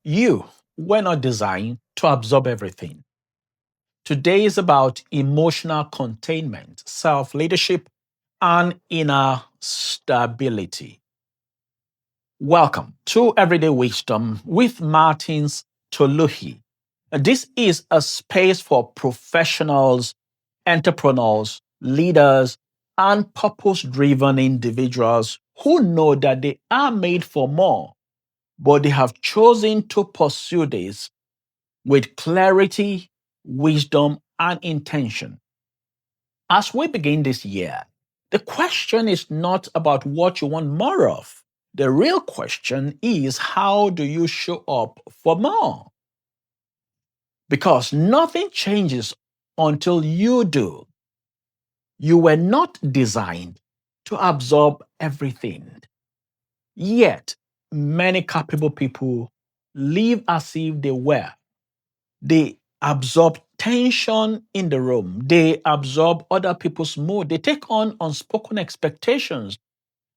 You were not designed to absorb everything. Today is about emotional containment, self leadership, and inner stability. Welcome to Everyday Wisdom with Martins Toluhi. This is a space for professionals, entrepreneurs, leaders, and purpose driven individuals who know that they are made for more, but they have chosen to pursue this with clarity, wisdom, and intention. As we begin this year, the question is not about what you want more of. The real question is, how do you show up for more? Because nothing changes until you do. You were not designed to absorb everything. Yet, many capable people live as if they were. They absorb tension in the room. They absorb other people's mood. They take on unspoken expectations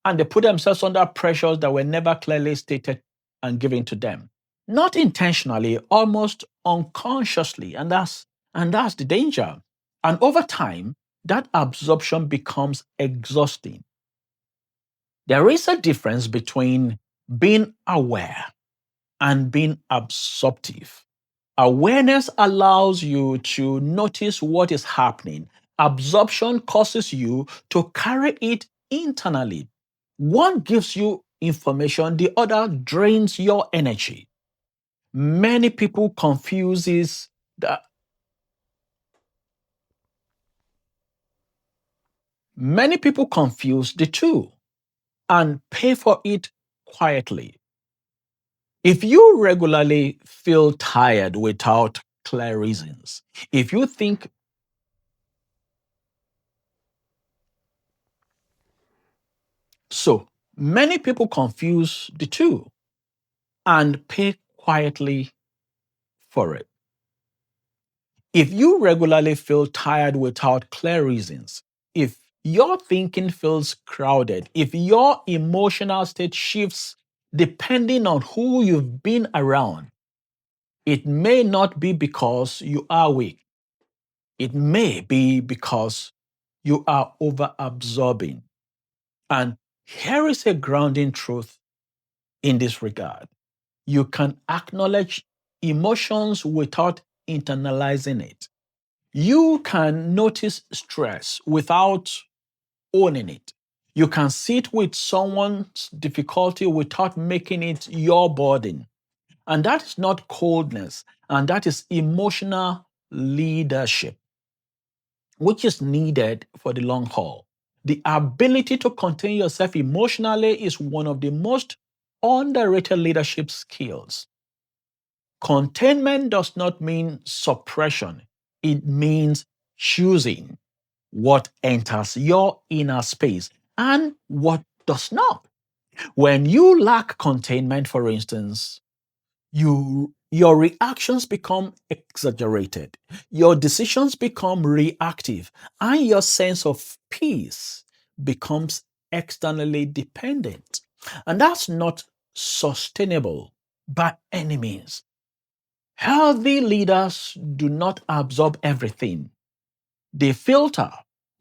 and they put themselves under pressures that were never clearly stated and given to them. Not intentionally, almost unconsciously. And that's the danger. And over time, that absorption becomes exhausting. There is a difference between being aware and being absorptive. Awareness allows you to notice what is happening. Absorption causes you to carry it internally. One gives you information, the other drains your energy. Many people confuses the Many people confuse the two and pay for it quietly. If you regularly feel tired without clear reasons, if you think so, many people confuse the two and pay quietly for it. If you regularly feel tired without clear reasons, if your thinking feels crowded, if your emotional state shifts depending on who you've been around, it may not be because you are weak. It may be because you are over absorbing. And here is a grounding truth in this regard: you can acknowledge emotions without internalizing it. You can notice stress without owning it. You can sit with someone's difficulty without making it your burden. And that is not coldness, and that is emotional leadership, which is needed for the long haul. The ability to contain yourself emotionally is one of the most underrated leadership skills. Containment does not mean suppression, it means choosing what enters your inner space and what does not. When you lack containment, for instance, your reactions become exaggerated, your decisions become reactive, and your sense of peace becomes externally dependent. And that's not sustainable by any means. Healthy leaders do not absorb everything. They filter.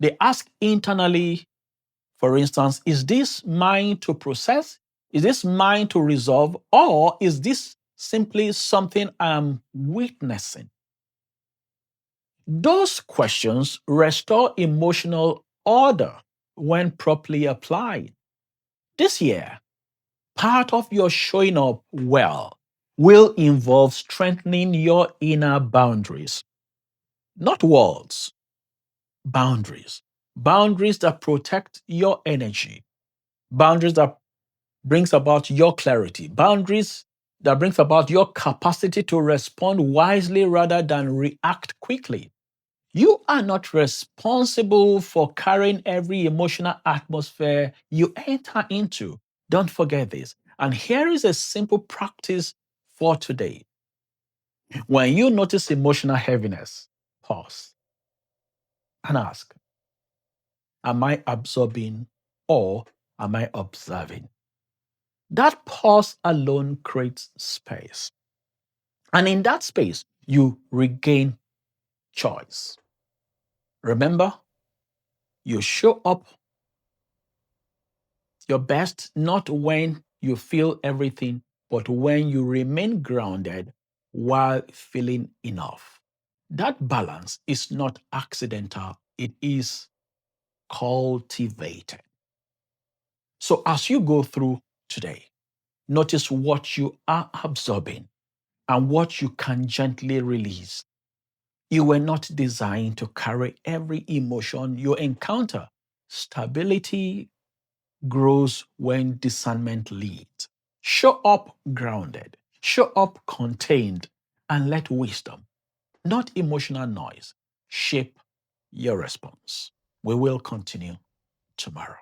They ask internally, for instance, is this mine to process? Is this mine to resolve? Or is this simply something I'm witnessing? Those questions restore emotional order when properly applied. This year, part of your showing up well will involve strengthening your inner boundaries, not walls, boundaries. Boundaries that protect your energy, boundaries that brings about your clarity, boundaries that brings about your capacity to respond wisely rather than react quickly. You are not responsible for carrying every emotional atmosphere you enter into. Don't forget this. And here is a simple practice for today. When you notice emotional heaviness, pause and ask, am I absorbing or am I observing? That pause alone creates space. And in that space, you regain choice. Remember, you show up your best not when you feel everything, but when you remain grounded while feeling enough. That balance is not accidental, it is cultivated. So as you go through today, notice what you are absorbing and what you can gently release. You were not designed to carry every emotion you encounter. Stability grows when discernment leads. Show up grounded, show up contained, and let wisdom, not emotional noise, shape your response. We will continue tomorrow.